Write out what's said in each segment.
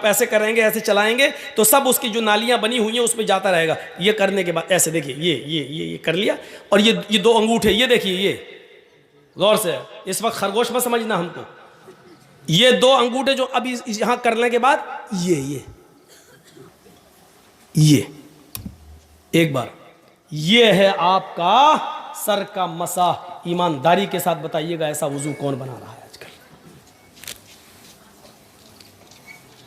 आप ऐसे करेंगे, ऐसे चलाएंगे तो सब उसकी जो नालियां बनी हुई हैं उसमें जाता रहेगा। ये करने के बाद ऐसे देखिए, ये कर लिया, और ये दो अंगूठे, ये देखिए, ये गौर से, इस वक्त खरगोश मत समझना हमको, ये दो अंगूठे जो अभी यहां करने के बाद ये एक बार, ये है आपका सर का मसा। ईमानदारी के साथ बताइएगा ऐसा वुजू कौन बना रहा है आजकल?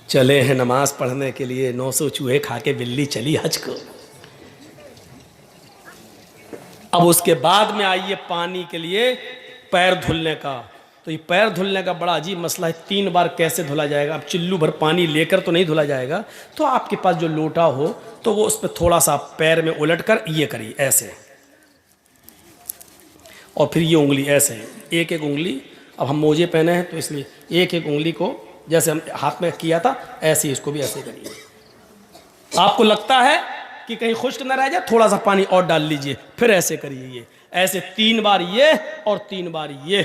चले हैं नमाज पढ़ने के लिए, 900 चूहे खा के बिल्ली चली हज को। अब उसके बाद में आइए पानी के लिए पैर धुलने का। तो ये पैर धुलने का बड़ा अजीब मसला है, 3 बार कैसे धुला जाएगा? अब चिल्लू भर पानी लेकर तो नहीं धुला जाएगा, तो आपके पास जो लोटा हो तो वो उस पर थोड़ा सा पैर में उलट कर ये करिए ऐसे, और फिर ये उंगली ऐसे, एक एक उंगली, अब हम मोजे पहने हैं तो इसलिए एक एक उंगली को जैसे हम हाथ में किया था ऐसे इसको भी ऐसे करिए। आपको लगता है कि कहीं खुश्क न रह जाए, थोड़ा सा पानी और डाल लीजिए, फिर ऐसे करिए, ये ऐसे 3 बार ये और 3 बार ये,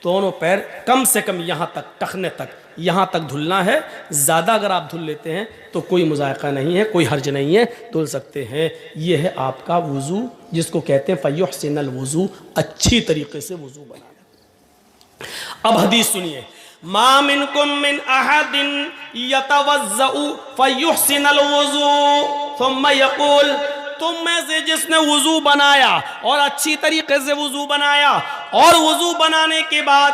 दोनों पैर कम से कम यहाँ तक, टखने तक, यहाँ तक धुलना है। ज़्यादा अगर आप धुल लेते हैं तो कोई मुज़ायक़ा नहीं है, कोई हर्ज नहीं है, धुल सकते हैं। ये है आपका वुज़ू, जिसको कहते हैं फ़युहसिनुल वुज़ू, अच्छी तरीके से वुज़ू बनाना। अब हदीस सुनिए, मा मिनकुम मिन अहदिन यतवज़्ज़उ फ़युहसिनुल वुज़ू थुम्मा यक़ूल, तुम में से जिसने वुज़ू बनाया और अच्छी तरीके से वुज़ू बनाया, और वुज़ू बनाने के बाद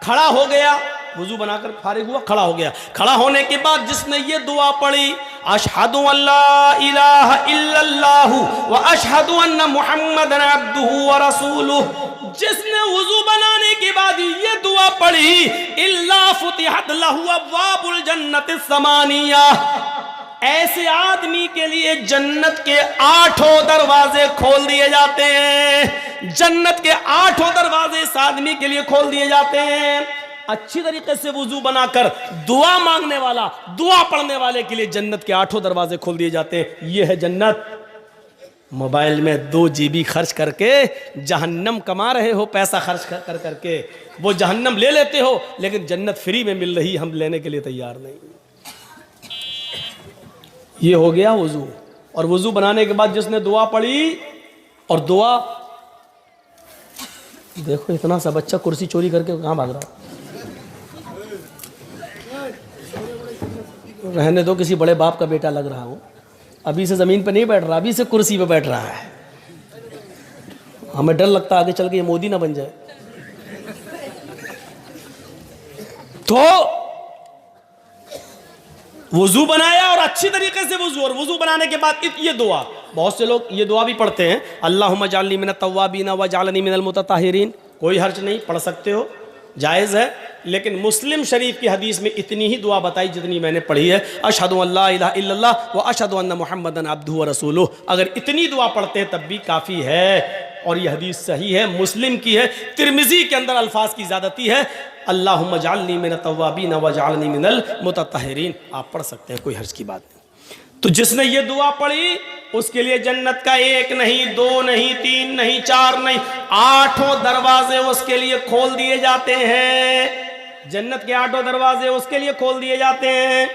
खड़ा हो गया, वुज़ू बनाकर फारिग हुआ, खड़ा हो गया, खड़ा होने के बाद जिसने ये दुआ पढ़ी, अशहदु अल्ला इलाहा इल्लल्लाहु व अशहदु अन्ना मुहम्मदन अब्दुहु व रसूलुहु, जिसने वुज़ू बनाने के बाद ये दुआ पढ़ी, इल्ला फुतिहत लहु अब्वाबुल जन्नति समानिया, ऐसे आदमी के लिए जन्नत के 8 दरवाजे खोल दिए जाते हैं। जन्नत के 8 दरवाजे इस आदमी के लिए खोल दिए जाते हैं। अच्छी तरीके से वुजू बनाकर दुआ मांगने वाला, दुआ पढ़ने वाले के लिए जन्नत के 8 दरवाजे खोल दिए जाते हैं। यह है जन्नत। मोबाइल में 2 GB खर्च करके जहन्नम कमा रहे हो, पैसा खर्च कर करके वो जहन्नम ले लेते हो, लेकिन जन्नत फ्री में मिल रही, हम लेने के लिए तैयार नहीं। ये हो गया वुजू। और वुजू बनाने के बाद जिसने दुआ पढ़ी, और दुआ देखो, इतना सा बच्चा कुर्सी चोरी करके कहाँ भाग रहा? रहने दो, किसी बड़े बाप का बेटा लग रहा हो, अभी से जमीन पे नहीं बैठ रहा, अभी से कुर्सी पे बैठ रहा है। हमें डर लगता है आगे चल के ये मोदी ना बन जाए। तो वुजू बनाया और अच्छी तरीके से वुजू, और वुजू बनाने के बाद ये दुआ, बहुत से लोग ये दुआ भी पढ़ते हैं, अल्लाहुम्मा जअलनी मिनत तव्वाबीन व जअलनी मिनल मुतताहिरीन। कोई हर्ज नहीं, पढ़ सकते हो, जायज़ है। लेकिन मुस्लिम शरीफ की हदीस में इतनी ही दुआ बताई जितनी मैंने पढ़ी है, अशहदु अल्ला इलाहा इल्लल्लाह व अशहदु अन्ना मुहम्मदन अब्दुहु व रसूलुहु। अगर इतनी दुआ पढ़ते हैं तब भी काफ़ी है, और यह हदीस सही है, मुस्लिम की है। तिरमिज़ी के अंदर अल्फाज की ज़्यादती है, अल्लाहुम्मा जअलनी मिनत तव्वाबीन व जअलनी मिनल मुतताहिरीन। आप पढ़ सकते हैं, कोई हर्ज की बात नहीं। तो जिसने ये दुआ पढ़ी उसके लिए जन्नत का 1 नहीं, 2 नहीं, 3 नहीं, 4 नहीं, 8 दरवाजे उसके लिए खोल दिए जाते हैं। जन्नत के 8 दरवाजे उसके लिए खोल दिए जाते हैं।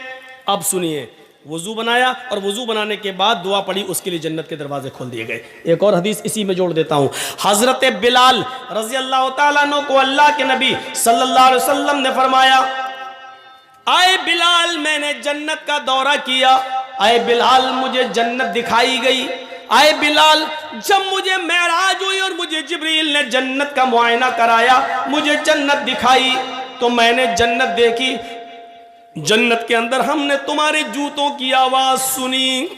अब सुनिए, वुजू बनाया और वुजू बनाने के बाद दुआ पढ़ी, उसके लिए जन्नत के दरवाजे खोल दिए गए। एक और हदीस इसी में जोड़ देता हूं। हजरत बिलाल रजी अल्लाह तआला अन्हु को अल्लाह के नबी सल्लल्लाहु अलैहि वसल्लम ने फरमाया, आए बिलाल, मैंने जन्नत का दौरा किया, आए बिलाल, मुझे जन्नत दिखाई गई। आए बिलाल, जब मुझे मेराज हुई और मुझे जिब्रील ने जन्नत का मुआयना कराया, मुझे जन्नत दिखाई, तो मैंने जन्नत देखी। जन्नत के अंदर हमने तुम्हारे जूतों की आवाज सुनी।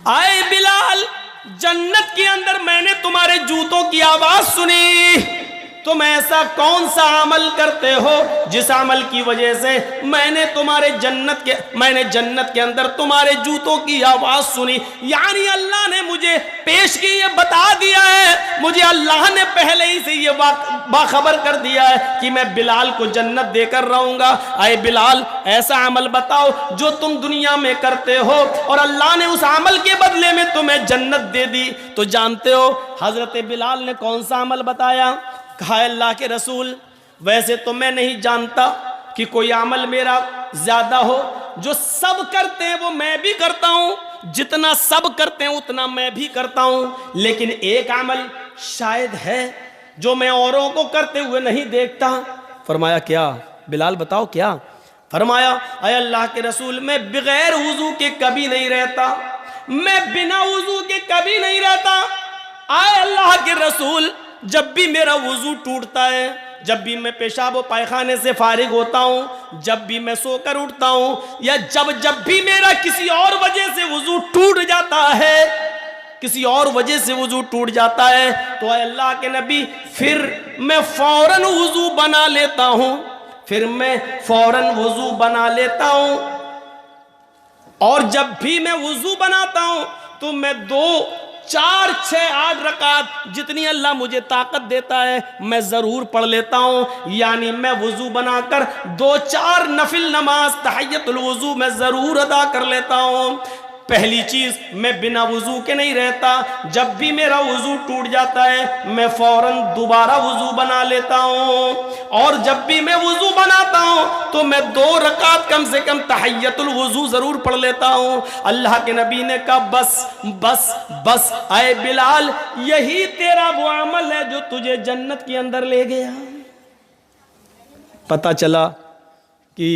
आए बिलाल, जन्नत के अंदर मैंने तुम्हारे जूतों की आवाज सुनी। तुम ऐसा कौन सा अमल करते हो जिस अमल की वजह से मैंने जन्नत के अंदर तुम्हारे जूतों की आवाज सुनी। यानी अल्लाह ने मुझे पेश की, ये बता दिया है, मुझे अल्लाह ने पहले ही से ये बाखबर कर दिया है कि मैं बिलाल को जन्नत देकर रहूंगा। आए बिलाल, ऐसा अमल बताओ जो तुम दुनिया में करते हो और अल्लाह ने उस अमल के बदले में तुम्हें जन्नत दे दी। तो जानते हो हजरत बिलाल ने कौन सा अमल बताया? कहा, अल्लाह के रसूल, वैसे तो मैं नहीं जानता कि कोई अमल मेरा ज्यादा हो। जो सब करते हैं वो मैं भी करता हूं, जितना सब करते हैं उतना मैं भी करता हूं, लेकिन एक अमल शायद है जो मैं औरों को करते हुए नहीं देखता। फरमाया क्या? बिलाल बताओ क्या? फरमाया, अय अल्लाह के रसूल, मैं बगैर वुजू के कभी नहीं रहता, मैं बिना वुजू के कभी नहीं रहता। आए अल्लाह के रसूल, जब भी मेरा वुजू टूटता है, जब भी मैं पेशाब और पायखाने से फारिग होता हूं, जब भी मैं सोकर उठता हूं, या जब भी मेरा किसी और वजह से वुजू टूट जाता है, किसी और वजह से वुजू टूट जाता है, तो अल्लाह के नबी फिर मैं फौरन वुजू बना लेता हूं, फिर मैं फौरन वुजू बना लेता हूं। और जब भी मैं वुजू बनाता हूं तो मैं 2, 4, 6, 8 रकात जितनी अल्लाह मुझे ताकत देता है मैं जरूर पढ़ लेता हूं। यानी मैं वुजू बनाकर 2-4 नफिल नमाज तहय्यतुल वुजू मैं जरूर अदा कर लेता हूं। पहली चीज, मैं बिना वुजू के नहीं रहता, जब भी मेरा वुजू टूट जाता है मैं फौरन दोबारा वुजू बना लेता हूं। और जब भी मैं वुजू बनाता हूं तो मैं 2 रकात कम से कम तहय्यतुल वुजू जरूर पढ़ लेता हूं। अल्लाह के नबी ने कहा, बस बस बस आए बिलाल, यही तेरा वो अमल है जो तुझे जन्नत के अंदर ले गया। पता चला कि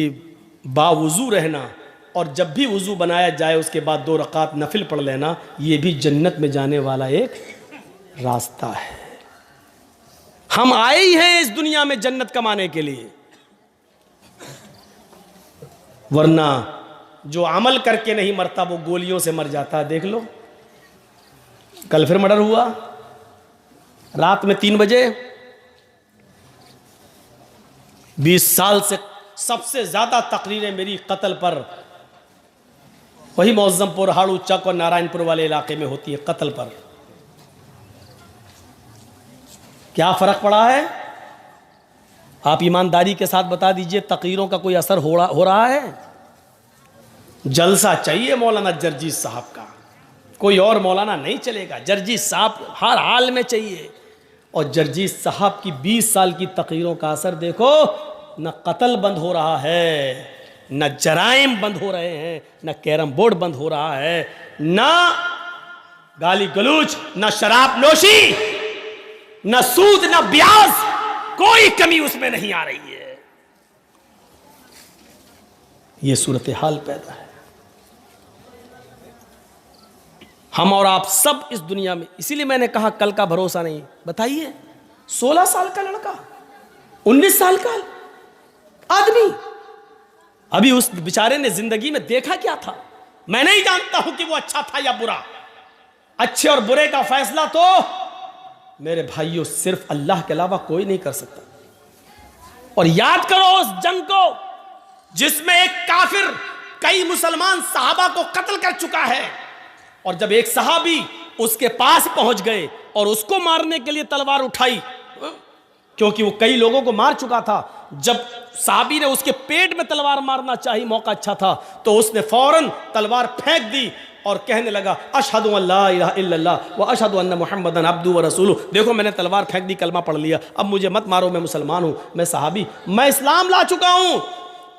बावुजू रहना और जब भी वुजू बनाया जाए उसके बाद 2 रकात नफिल पढ़ लेना, ये भी जन्नत में जाने वाला एक रास्ता है। हम आए ही हैं इस दुनिया में जन्नत कमाने के लिए, वरना जो अमल करके नहीं मरता वो गोलियों से मर जाता है। देख लो, कल फिर मर्डर हुआ रात में 3 बजे। 20 साल से सबसे ज्यादा तकरीरें मेरी कत्ल पर वही मौजमपुर, हाड़ू चक और नारायणपुर वाले इलाके में होती है, कत्ल पर। क्या फर्क पड़ा है? आप ईमानदारी के साथ बता दीजिए, तकरीरों का कोई असर हो रहा है? जलसा चाहिए मौलाना जर्जीस साहब का, कोई और मौलाना नहीं चलेगा, जर्जीस साहब हर हाल में चाहिए। और जर्जीस साहब की 20 साल की तकरीरों का असर देखो, न कत्ल बंद हो रहा है, न जराइम बंद हो रहे हैं, न कैरम बोर्ड बंद हो रहा है, न गाली गलूच, न शराब नोशी, न सूद, न ब्याज, कोई कमी उसमें नहीं आ रही है। यह सूरत हाल पैदा है। हम और आप सब इस दुनिया में, इसीलिए मैंने कहा कल का भरोसा नहीं। बताइए, 16 साल का लड़का, 19 साल का आदमी, अभी उस बेचारे ने जिंदगी में देखा क्या था? मैं नहीं जानता हूं कि वो अच्छा था या बुरा। अच्छे और बुरे का फैसला तो मेरे भाइयों सिर्फ अल्लाह के अलावा कोई नहीं कर सकता। और याद करो उस जंग को जिसमें एक काफिर कई मुसलमान सहाबा को कत्ल कर चुका है, और जब एक सहाबी उसके पास पहुंच गए और उसको मारने के लिए तलवार उठाई, क्योंकि वो कई लोगों को मार चुका था, जब साहबी ने उसके पेट में तलवार मारना चाहिए, मौका अच्छा था, तो उसने फौरन तलवार फेंक दी और कहने लगा, अशहदु अल्ला इलाहा इल्लल्लाह व अशहदु अन्ना मुहम्मदन अब्दुहु व रसूलुहु। देखो मैंने तलवार फेंक दी, कलमा पढ़ लिया, अब मुझे मत मारो, मैं मुसलमान हूँ, मैं सहाबी, मैं इस्लाम ला चुका हूँ।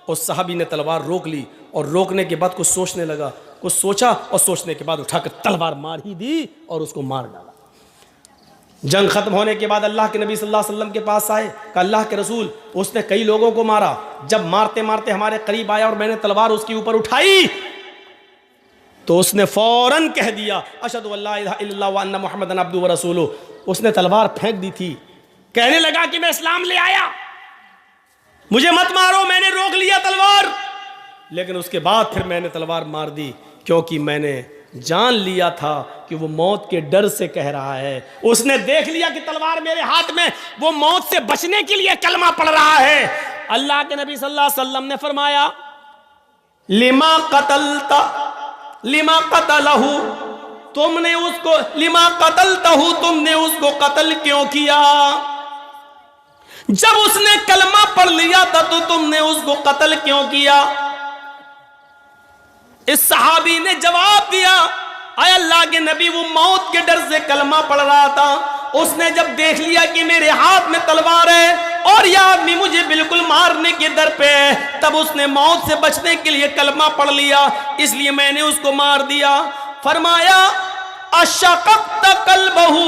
उस सहाबी ने तलवार रोक ली और रोकने के बाद कुछ सोचने लगा, कुछ सोचा और सोचने के बाद उठाकर तलवार मार ही दी और उसको मार डाला। जंग खत्म होने के बाद अल्लाह के नबी सल्लल्लाहु अलैहि वसल्लम के पास आए, कहा अल्लाह के रसूल, उसने कई लोगों को मारा, जब मारते मारते हमारे करीब आया और मैंने तलवार उसके ऊपर उठाई तो उसने फौरन कह दिया, अशहदु अल्ला इलाहा इल्लल्लाह व अन्ना मुहम्मदन अब्दुहु व रसूलुहु। उसने तलवार फेंक दी थी, कहने लगा कि मैं इस्लाम ले आया, मुझे मत मारो, मैंने रोक लिया तलवार, लेकिन उसके बाद फिर मैंने तलवार मार दी, क्योंकि मैंने जान लिया था कि वो मौत के डर से कह रहा है। उसने देख लिया कि तलवार मेरे हाथ में, वो मौत से बचने के लिए कलमा पढ़ रहा है। अल्लाह के नबी सल्लल्लाहु अलैहि वसल्लम ने फरमाया, लिमा कतलता लिमा कतलहु, तुमने उसको, लिमा कतलतहु, तुमने उसको कत्ल क्यों किया? जब उसने कलमा पढ़ लिया था तो तुमने उसको कत्ल क्यों किया? इस सहाबी ने जवाब दिया, आय अल्लाह के नबी, वो मौत के डर से कलमा पढ़ रहा था, उसने जब देख लिया कि मेरे हाथ में तलवार है और यह आदमी मुझे बिल्कुल मारने के दर पे है। तब उसने मौत से बचने के लिए कलमा पढ़ लिया, इसलिए मैंने उसको मार दिया। फरमाया अशक़क़्त क़ल्बहू,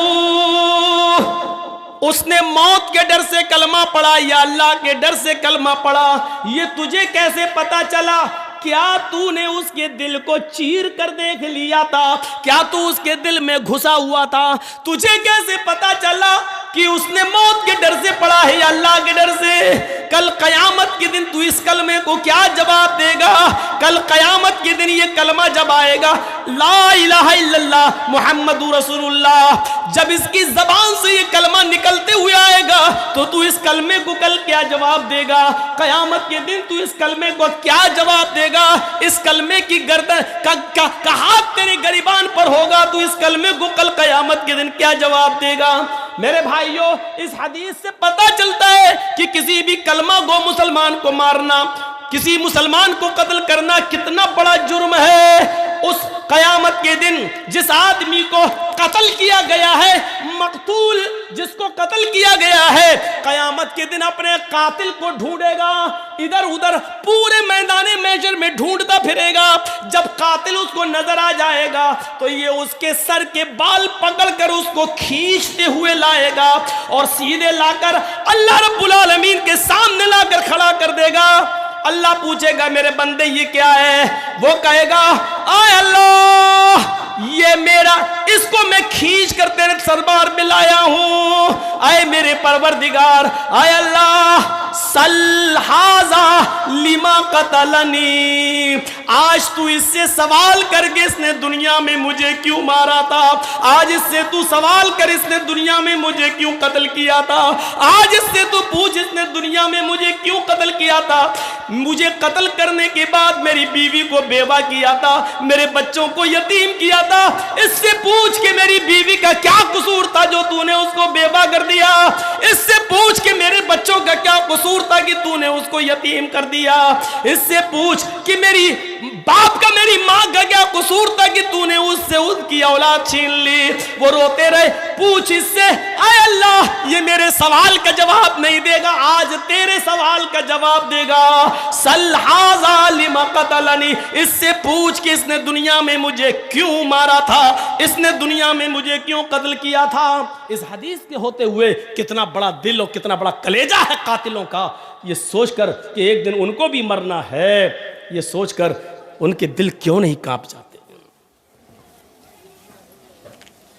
उसने मौत के डर से कलमा पढ़ा या अल्लाह के डर से कलमा पढ़ा। ये तुझे कैसे पता चला? क्या तूने उसके दिल को चीर कर देख लिया था? क्या तू उसके दिल में घुसा हुआ था? तुझे कैसे पता चला कि उसने मौत के डर से पढ़ा है या अल्लाह के डर से? कल कयामत के दिन तू इस कलमे को क्या जवाब देगा? कल कयामत के दिन ये कलमा जब आएगा, ला इलाहा इल्लल्लाह मुहम्मदुर रसूलुल्लाह, जब इसकी जबान से ये कलमा निकलते हुए आएगा तो तू इस कलमे को कल क्या जवाब देगा? कयामत के दिन तू इस कलमे को क्या जवाब देगा? इस कलमे की गर्दन का हाथ तेरे गरिबान पर होगा, तू इस कलमे को कल कयामत के दिन क्या जवाब देगा? मेरे भाइयों, इस हदीस से पता चलता है कि किसी भी कलमा गो मुसलमान को मारना, किसी मुसलमान को कत्ल करना कितना बड़ा जुर्म है। उस कयामत के दिन जिस आदमी को कत्ल किया गया है, मकतूल जिसको कत्ल किया गया है, कयामत के दिन अपने कातिल को ढूंढेगा, इधर उधर पूरे मैदाने महशर में ढूंढता फिरेगा। जब कातिल उसको नजर आ जाएगा तो ये उसके सर के बाल पकड़कर उसको खींचते हुए लाएगा और सीधे लाकर अल्लाह रब्बुल आलमीन के सामने लाकर खड़ा कर देगा। अल्लाह पूछेगा मेरे बंदे ये क्या है? वो कहेगा आय अल्लाह, ये मेरा, इसको मैं खींच कर तेरे सरबार में लाया हूं। आए मेरे परवरदिगार, आय अल्लाह, सल हाजा लिमा कतलनी, आज तू इससे सवाल करके इसने दुनिया में मुझे क्यों मारा था? आज इससे तू सवाल कर, इसने दुनिया में मुझे क्यों कत्ल किया था? आज इससे तू पूछ, इसने दुनिया में मुझे क्यों कत्ल किया था? मुझे कत्ल करने के बाद मेरी बीवी को बेवा किया था, मेरे बच्चों को यतीम किया था। इससे पूछ के मेरी बीवी का क्या कसूर था जो तूने उसको बेवा कर दिया? इससे पूछ के मेरे बच्चों का क्या कसूर था कि तूने उसको यतीम कर दिया? इससे पूछ कि मेरी बाप का, मेरी माँ का क्या कसूर था कि तूने उससे उसकी औलाद छीन ली? वो रोते रहे। पूछ इससे, आय अल्लाह, ये मेरे सवाल का जवाब नहीं देगा, आज तेरे सवाल का जवाब देगा। सल हाजा लिमा कतलनी, इससे पूछ कि इसने दुनिया में मुझे क्यों मारा था, इसने दुनिया में मुझे क्यों कत्ल किया था। इस हदीस के होते हुए कितना बड़ा दिल और कितना बड़ा कलेजा है कातिलों का, ये सोचकर कि एक दिन उनको भी मरना है, ये सोचकर उनके दिल क्यों नहीं कांप जाते?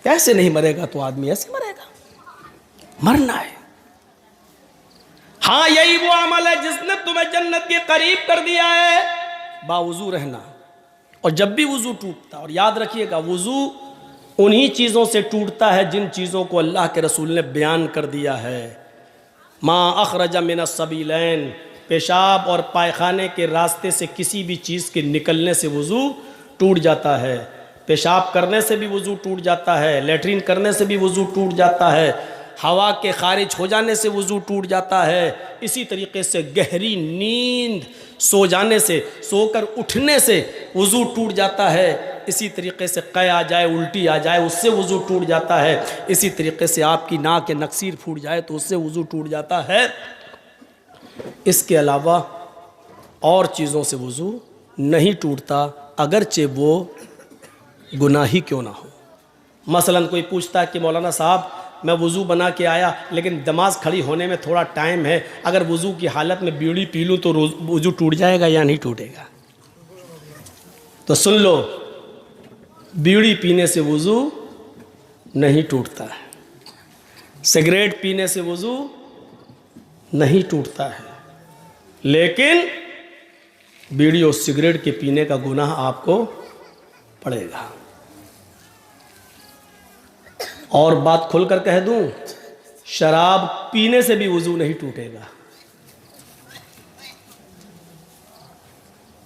ऐसे नहीं मरेगा तो आदमी ऐसे मरेगा, मरना है। हाँ, यही वो अमल है जिसने तुम्हें जन्नत के करीब कर दिया है, बावुजू रहना। और जब भी वुजू टूटता, और याद रखिएगा वुजू उन्हीं चीज़ों से टूटता है जिन चीज़ों को अल्लाह के रसूल ने बयान कर दिया है। मा अखरजा मिनस सबीलैन, पेशाब और पायखाने के रास्ते से किसी भी चीज़ के निकलने से वुजू टूट जाता है। पेशाब करने से भी वुजू टूट जाता है, लेटरिन करने से भी वुजू टूट जाता है, हवा के खारिज हो जाने से वुजू टूट जाता है। इसी तरीके से गहरी नींद सो जाने से, सोकर उठने से वुजू टूट जाता है। इसी तरीके से कै आ जाए, उल्टी आ जाए, उससे वुजू टूट जाता है। इसी तरीके से आपकी नाक के नक्सीर फूट जाए तो उससे वुजू टूट जाता है। इसके अलावा और चीज़ों से वुजू नहीं टूटता, अगरचे वो गुनाही क्यों ना हो। मसलन कोई पूछता है कि मौलाना साहब मैं वुज़ू बना के आया लेकिन नमाज खड़ी होने में थोड़ा टाइम है, अगर वुज़ू की हालत में बीड़ी पी लूँ तो वुज़ू टूट जाएगा या नहीं टूटेगा? तो सुन लो, बीड़ी पीने से वुज़ू नहीं टूटता है, सिगरेट पीने से वुज़ू नहीं टूटता है, लेकिन बीड़ी और सिगरेट के पीने का गुनाह आपको पड़ेगा। और बात खुलकर कह दूं, शराब पीने से भी वुजू नहीं टूटेगा।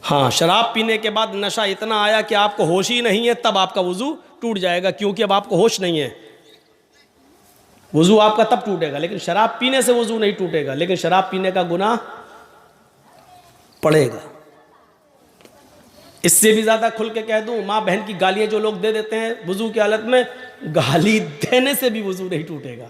हाँ, शराब पीने के बाद नशा इतना आया कि आपको होश ही नहीं है, तब आपका वुजू टूट जाएगा, क्योंकि अब आपको होश नहीं है। वुजू आपका तब टूटेगा, लेकिन शराब पीने से वुजू नहीं टूटेगा, लेकिन शराब पीने का गुनाह पड़ेगा। इससे भी ज़्यादा खुल के कह दूं, माँ बहन की गालियाँ जो लोग दे देते हैं वुजू की हालत में, गाली देने से भी वुजू नहीं टूटेगा।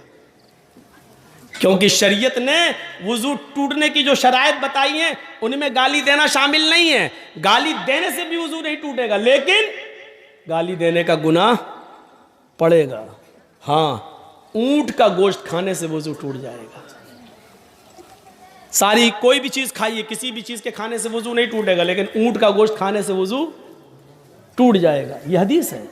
क्योंकि शरीयत ने वुजू टूटने की जो शराइत बताई हैं उनमें गाली देना शामिल नहीं है। गाली देने से भी वुजू नहीं टूटेगा, लेकिन गाली देने का गुनाह पड़ेगा। हाँ, ऊंट का गोश्त खाने से वुजू टूट जाएगा। सारी कोई भी चीज खाइए, किसी भी चीज के खाने से वुजू नहीं टूटेगा, लेकिन ऊंट का गोश्त खाने से वुजू टूट जाएगा। यह हदीस है।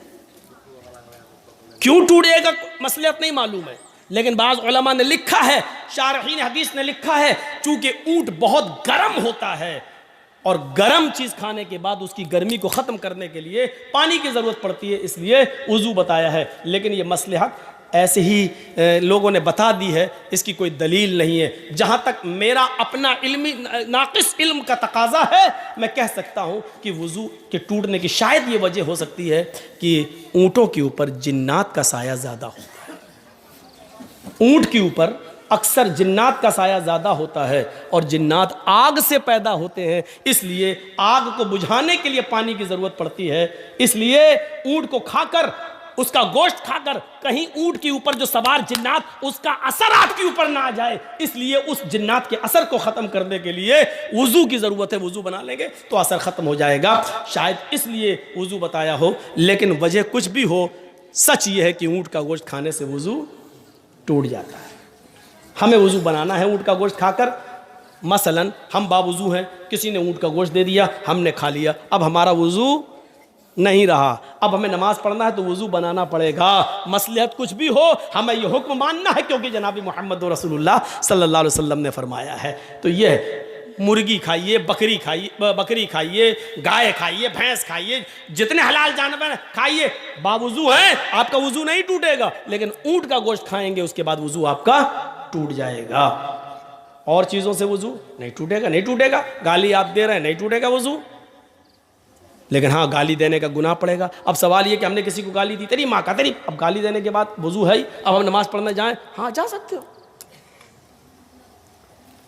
क्यों टूटेगा मसलहत नहीं मालूम है, लेकिन बाज़ उलमा ने लिखा है, शारहीन हदीस ने लिखा है, चूंकि ऊंट बहुत गर्म होता है और गर्म चीज खाने के बाद उसकी गर्मी को खत्म करने के लिए पानी की जरूरत पड़ती है, इसलिए वुजू बताया है। लेकिन ये मसलहत ऐसे ही लोगों ने बता दी है, इसकी कोई दलील नहीं है। जहाँ तक मेरा अपना इल्मी नाक़िस इल्म का तकाजा है, मैं कह सकता हूँ कि वुज़ू के टूटने की शायद ये वजह हो सकती है कि ऊँटों के ऊपर जिन्नात का साया ज़्यादा होता है। ऊँट के ऊपर अक्सर जिन्नात का साया ज़्यादा होता है और जिन्नात आग से पैदा होते हैं, इसलिए आग को बुझाने के लिए पानी की ज़रूरत पड़ती है। इसलिए ऊँट को खाकर, उसका गोश्त खाकर कहीं ऊंट के ऊपर जो सवार जिन्नात उसका असर आपके ऊपर ना आ जाए, इसलिए उस जिन्नात के असर को ख़त्म करने के लिए वुज़ू की ज़रूरत है। वुज़ू बना लेंगे तो असर ख़त्म हो जाएगा, शायद इसलिए वुज़ू बताया हो। लेकिन वजह कुछ भी हो, सच ये है कि ऊंट का गोश्त खाने से वुज़ू टूट जाता है। हमें वुज़ू बनाना है ऊंट का गोश्त खाकर। मसलन हम बावुज़ू हैं, किसी ने ऊंट का गोश्त दे दिया, हमने खा लिया, अब हमारा वुज़ू नहीं रहा, अब हमें नमाज पढ़ना है तो वुज़ू बनाना पड़ेगा। मसलहत कुछ भी हो, हमें यह हुक्म मानना है, क्योंकि जनाब मोहम्मद रसूलुल्लाह सल्लल्लाहु अलैहि वसल्लम ने फरमाया है। तो यह मुर्गी खाइए, बकरी खाइए, गाय खाइए, भैंस खाइए, जितने हलाल जानवर खाइए, बावुज़ू है, आपका वुज़ू नहीं टूटेगा। लेकिन ऊँट का गोश्त खाएंगे उसके बाद वुज़ू आपका टूट जाएगा। और चीज़ों से वुज़ू नहीं टूटेगा। गाली आप दे रहे हैं, नहीं टूटेगा वुज़ू, लेकिन हाँ, गाली देने का गुनाह पड़ेगा। अब सवाल ये कि हमने किसी को गाली दी, तेरी माँ का तेरी, अब गाली देने के बाद वुज़ू है ही, अब हम नमाज पढ़ने जाएं, हाँ जा सकते हो।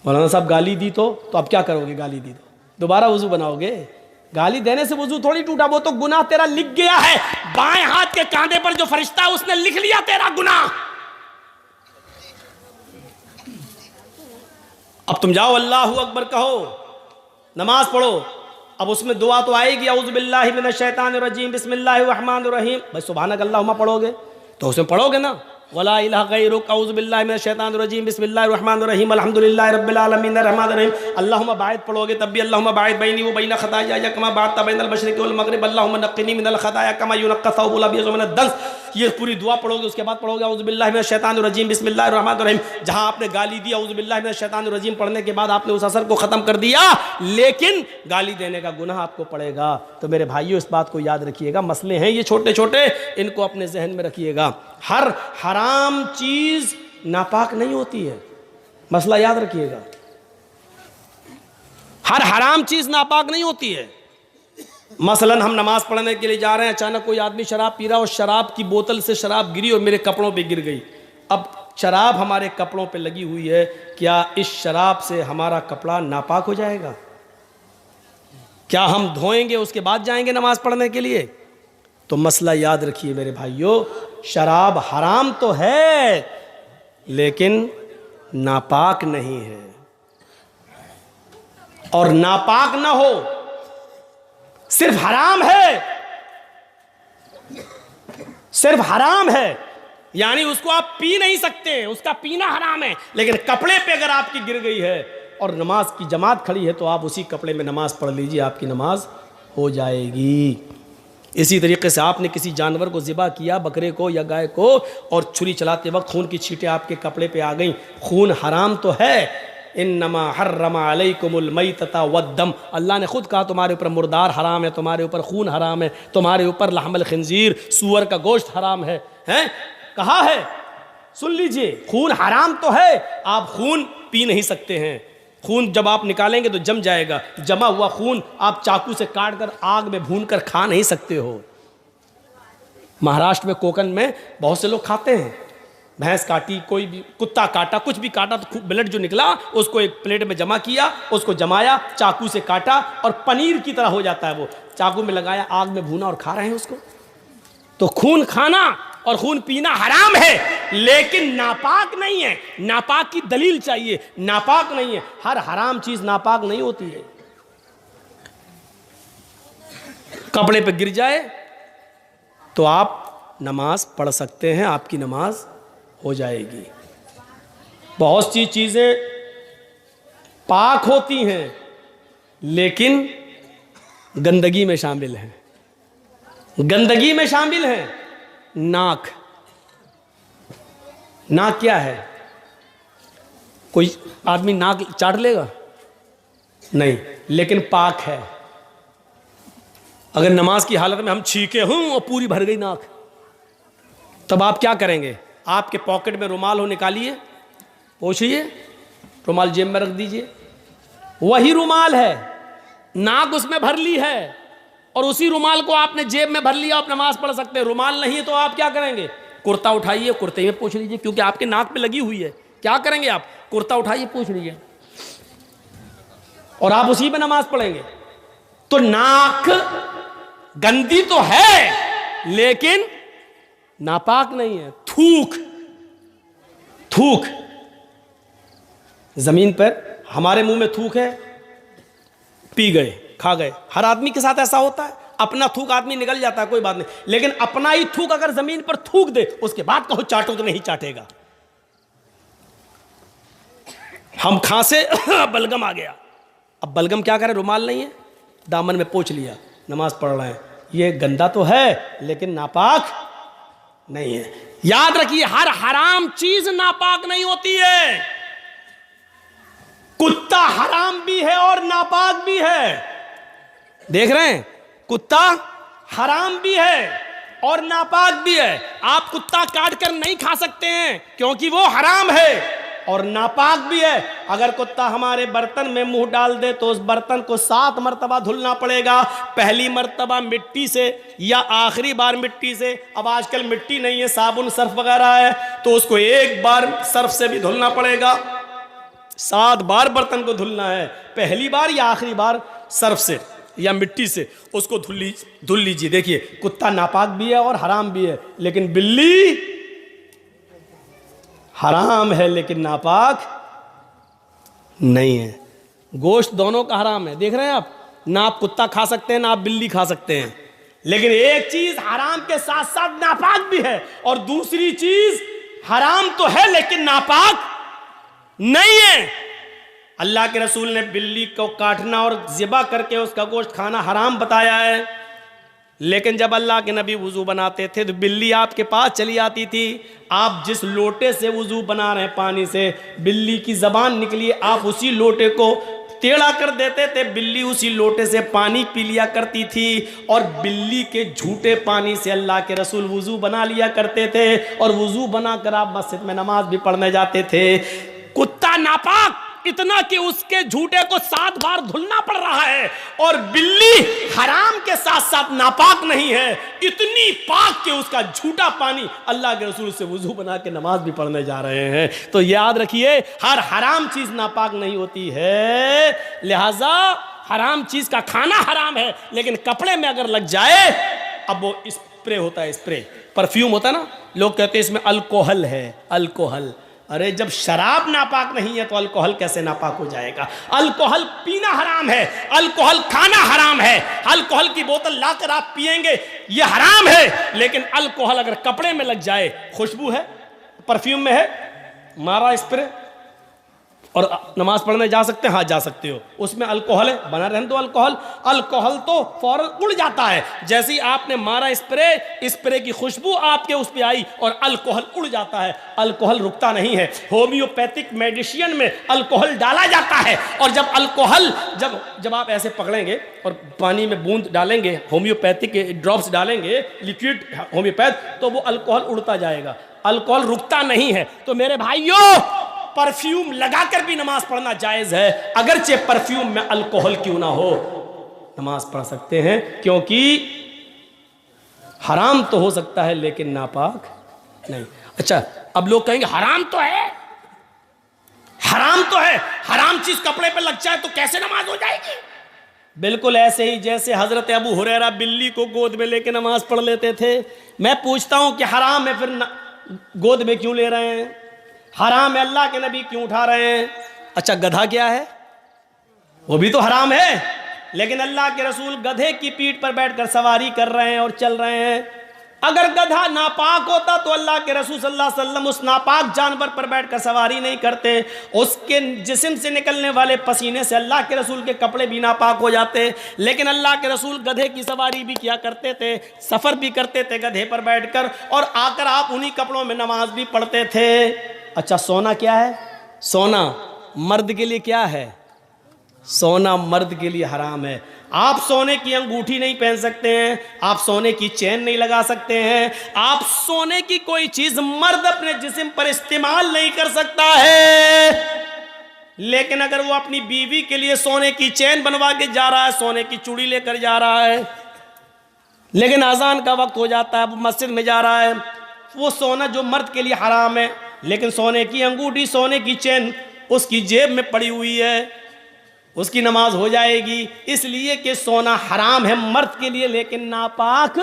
मौलाना साहब गाली दी तो अब क्या करोगे? गाली दी तो दोबारा वुज़ू बनाओगे? गाली देने से वुज़ू थोड़ी टूटा, वो तो गुनाह तेरा लिख गया है। बाएं हाथ के कांधे पर जो फरिश्ता है उसने लिख लिया तेरा गुनाह। अब तुम जाओ अल्लाहु अकबर कहो, नमाज पढ़ो, अब उसमें दुआ तो आएगी, औज़ु बिल्लाहि मिनश शैतानिर रजीम बिस्मिल्लाहिर रहमानिर रहीम। भाई सुभानक अल्लाहुम्मा पढ़ोगे तो उसमें पढ़ोगे ना, वला इलाहा गैरुक औज़ु बिल्लाहि मिनश शैतानिर रजीम बिस्मिल्लाहिर रहमानिर रहीम अल्हम्दुलिल्लाहि रब्बिल आलमीन अर्रहमानिर रहीम। अल्लाहुम्मा बाइद पढ़ोगे तब भी अल्लाहुम्मा बाइद बैनी व बैन खताया कमा बाअदत बैनल मशरिक़ि वल मग़रिब अल्लाहुम्मा नक़्क़िनी मिनल खताया कमा युनक़्क़ा थौबुल अबयज़ मिनद दन्स। ये पूरी दुआ पढ़ोगे, उसके बाद पढ़ोगे औज़ु बिल्लाहि मिनश शैतानिर रजीम बिस्मिल्लाहिर रहमानिर रहीम। जहां आपने गाली दी, औज़ु बिल्लाहि मिनश शैतानिर रजीम पढ़ने के बाद आपने उस असर को ख़त्म कर दिया, लेकिन गाली देने का गुनाह आपको पड़ेगा। तो मेरे भाइयों, इस बात को याद रखिएगा। मसले हैं ये छोटे छोटे, इनको अपने जहन में रखिएगा। हर हराम चीज नापाक नहीं होती है, मसला याद रखिएगा। हर हराम चीज नापाक नहीं होती है। मसलन हम नमाज पढ़ने के लिए जा रहे हैं, अचानक कोई आदमी शराब पी रहा और शराब की बोतल से शराब गिरी और मेरे कपड़ों पे गिर गई। अब शराब हमारे कपड़ों पे लगी हुई है, क्या इस शराब से हमारा कपड़ा नापाक हो जाएगा? क्या हम धोएंगे उसके बाद जाएंगे नमाज पढ़ने के लिए? तो मसला याद रखिए मेरे भाइयों, शराब हराम तो है लेकिन नापाक नहीं है। और नापाक ना हो, सिर्फ हराम है, सिर्फ हराम है, यानी उसको आप पी नहीं सकते, उसका पीना हराम है। लेकिन कपड़े पे अगर आपकी गिर गई है और नमाज की जमात खड़ी है तो आप उसी कपड़े में नमाज पढ़ लीजिए, आपकी नमाज हो जाएगी। इसी तरीके से आपने किसी जानवर को ज़िबा किया, बकरे को या गाय को, और छुरी चलाते वक्त खून की छींटें आपके कपड़े पे आ गई, खून हराम तो है। इन्नमा हर्रमा अलैकुमुल मैतता वद्दम, अल्लाह ने खुद कहा तुम्हारे ऊपर मुर्दार हराम है, तुम्हारे ऊपर खून हराम है, तुम्हारे ऊपर लहमल खिंजीर, सूअर का गोश्त हराम है। कहा है, सुन लीजिए, खून हराम तो है, आप खून पी नहीं सकते हैं। खून जब आप निकालेंगे तो जम जाएगा, जमा हुआ खून आप चाकू से काट कर आग में भून कर खा नहीं सकते हो। महाराष्ट्र में, कोकण में बहुत से लोग खाते हैं। भैंस काटी, कोई भी कुत्ता काटा, कुछ भी काटा तो ब्लड जो निकला उसको एक प्लेट में जमा किया, उसको जमाया, चाकू से काटा और पनीर की तरह हो जाता है वो, चाकू में लगाया, आग में भूना और खा रहे हैं उसको। तो खून खाना और खून पीना हराम है, लेकिन नापाक नहीं है। नापाक की दलील चाहिए, नापाक नहीं है। हर हराम चीज नापाक नहीं होती है। कपड़े पे गिर जाए तो आप नमाज पढ़ सकते हैं, आपकी नमाज हो जाएगी। बहुत सी चीजें पाक होती हैं लेकिन गंदगी में शामिल हैं। गंदगी में शामिल है नाक। नाक क्या है? कोई आदमी नाक चाट लेगा? नहीं, लेकिन पाक है। अगर नमाज की हालत में हम छीके हूं और पूरी भर गई नाक, तब आप क्या करेंगे? आपके पॉकेट में रुमाल हो, निकालिए, पोंछिए, रुमाल जेब में रख दीजिए। वही रुमाल है, नाक उसमें भर ली है और उसी रुमाल को आपने जेब में भर लिया, आप नमाज पढ़ सकते हैं। रुमाल नहीं है तो आप क्या करेंगे? कुर्ता उठाइए, कुर्ते में पोंछ लीजिए, क्योंकि आपके नाक पे लगी हुई है। क्या करेंगे आप? कुर्ता उठाइए, पोंछ लीजिए और आप उसी में नमाज पढ़ेंगे। तो नाक गंदी तो है लेकिन नापाक नहीं है। थूक, थूक, जमीन पर हमारे मुंह में थूक है, पी गए, खा गए। हर आदमी के साथ ऐसा होता है, अपना थूक आदमी निकल जाता है, कोई बात नहीं, लेकिन अपना ही थूक अगर जमीन पर थूक दे, उसके बाद कहो चाटो, तो नहीं चाटेगा। हम खांसे बलगम आ गया, अब बलगम क्या करे? रुमाल नहीं है, दामन में पोंछ लिया, नमाज पढ़ रहे हैं। ये गंदा तो है लेकिन नापाक नहीं है। याद रखिए, हर हराम चीज नापाक नहीं होती है। कुत्ता हराम भी है और नापाक भी है। देख रहे हैं, कुत्ता हराम भी है और नापाक भी है। आप कुत्ता काट कर नहीं खा सकते हैं क्योंकि वो हराम है और नापाक भी है। अगर कुत्ता हमारे बर्तन में मुंह डाल दे तो उस बर्तन को 7 मरतबा धुलना पड़ेगा। पहली मरतबा मिट्टी से या आखिरी बार मिट्टी से। अब आजकल मिट्टी नहीं है, साबुन सर्फ वगैरह है, तो उसको एक बार सर्फ से भी धुलना पड़ेगा। 7 बार बर्तन को धुलना है, पहली बार या आखिरी बार सर्फ से या मिट्टी से उसको धुल लीजिए। देखिए, कुत्ता नापाक भी है और हराम भी है, लेकिन बिल्ली हराम है लेकिन नापाक नहीं है। गोश्त दोनों का हराम है। देख रहे हैं आप, ना आप कुत्ता खा सकते हैं ना आप बिल्ली खा सकते हैं, लेकिन एक चीज हराम के साथ साथ नापाक भी है और दूसरी चीज हराम तो है लेकिन नापाक नहीं है। अल्लाह के रसूल ने बिल्ली को काटना और ज़िबा करके उसका गोश्त खाना हराम बताया है, लेकिन जब अल्लाह के नबी वुजू बनाते थे तो बिल्ली आपके पास चली आती थी। आप जिस लोटे से वुजू बना रहे हैं पानी से, बिल्ली की जबान निकली, आप उसी लोटे को टेढ़ा कर देते थे, बिल्ली उसी लोटे से पानी पी लिया करती थी। और बिल्ली के झूठे पानी से अल्लाह के रसूल वुजू बना लिया करते थे और वुजू बनाकर आप मस्जिद में नमाज भी पढ़ने जाते थे। कुत्ता नापाक इतना कि उसके झूठे को 7 बार धुलना पड़ रहा है, और बिल्ली हराम के साथ साथ नापाक नहीं है, इतनी पाक कि उसका झूठा पानी अल्लाह के रसूल से वुजू बना के नमाज भी पढ़ने जा रहे हैं। तो याद रखिए, हर हराम चीज नापाक नहीं होती है। लिहाजा हराम चीज का खाना हराम है, लेकिन कपड़े में अगर लग जाए, अब वो स्प्रे होता है, स्प्रे परफ्यूम होता है ना, लोग कहते हैं इसमें अल्कोहल है। अल्कोहल, अरे जब शराब नापाक नहीं है तो अल्कोहल कैसे नापाक हो जाएगा? अल्कोहल पीना हराम है, अल्कोहल खाना हराम है। अल्कोहल की बोतल लाकर आप पिएंगे, ये हराम है, लेकिन अल्कोहल अगर कपड़े में लग जाए, खुशबू है, परफ्यूम में है, मारा स्प्रे और नमाज पढ़ने जा सकते हैं? हाँ जा सकते हो, उसमें अल्कोहल है, बना रहने दो अल्कोहल। अल्कोहल तो फौरन उड़ जाता है, जैसे ही आपने मारा स्प्रे, स्प्रे की खुशबू आपके उस पे आई और अल्कोहल उड़ जाता है। अल्कोहल रुकता नहीं है। होम्योपैथिक मेडिसिन में अल्कोहल डाला जाता है, और जब अल्कोहल जब आप ऐसे पकड़ेंगे और पानी में बूंद डालेंगे, होम्योपैथिक ड्रॉप्स डालेंगे, लिक्विड होम्योपैथ, तो वो अल्कोहल उड़ता जाएगा। अल्कोहल रुकता नहीं है। तो मेरे भाइयों, परफ्यूम लगाकर भी नमाज पढ़ना जायज है, अगरचे परफ्यूम में अल्कोहल क्यों ना हो, नमाज पढ़ सकते हैं, क्योंकि हराम तो हो सकता है लेकिन नापाक नहीं। अच्छा, अब लोग कहेंगे हराम तो है, हराम तो है, हराम चीज कपड़े पे लग जाए तो कैसे नमाज हो जाएगी? बिल्कुल ऐसे ही जैसे हजरत अबू हुरैरा बिल्ली को गोद में लेके नमाज पढ़ लेते थे। मैं पूछता हूं कि हराम है फिर गोद में क्यों ले रहे हैं? हराम है, अल्लाह के नबी क्यों उठा रहे हैं? अच्छा गधा क्या है? वो भी तो हराम है, लेकिन अल्लाह के रसूल गधे की पीठ पर बैठकर सवारी कर रहे हैं और चल रहे हैं। अगर गधा नापाक होता तो अल्लाह के रसूल सल्लल्लाहु अलैहि वसल्लम उस नापाक जानवर पर बैठकर सवारी नहीं करते। उसके जिस्म से निकलने वाले पसीने से अल्लाह के रसूल के कपड़े भी नापाक हो जाते। लेकिन अल्लाह के रसूल गधे की सवारी भी किया करते थे, सफ़र भी करते थे गधे पर बैठकर, और आकर आप उन्हीं कपड़ों में नमाज भी पढ़ते थे। अच्छा सोना क्या है? सोना मर्द के लिए क्या है? सोना मर्द के लिए हराम है। आप सोने की अंगूठी नहीं पहन सकते हैं, आप सोने की चेन नहीं लगा सकते हैं, आप सोने की कोई चीज मर्द अपने जिस्म पर इस्तेमाल नहीं कर सकता है। लेकिन अगर वो अपनी बीवी के लिए सोने की चेन बनवा के जा रहा है, सोने की चूड़ी लेकर जा रहा है, लेकिन अजान का वक्त हो जाता है, वो मस्जिद में जा रहा है, वो सोना जो मर्द के लिए हराम है, लेकिन सोने की अंगूठी, सोने की चेन उसकी जेब में पड़ी हुई है, उसकी नमाज हो जाएगी। इसलिए कि सोना हराम है मर्द के लिए, लेकिन नापाक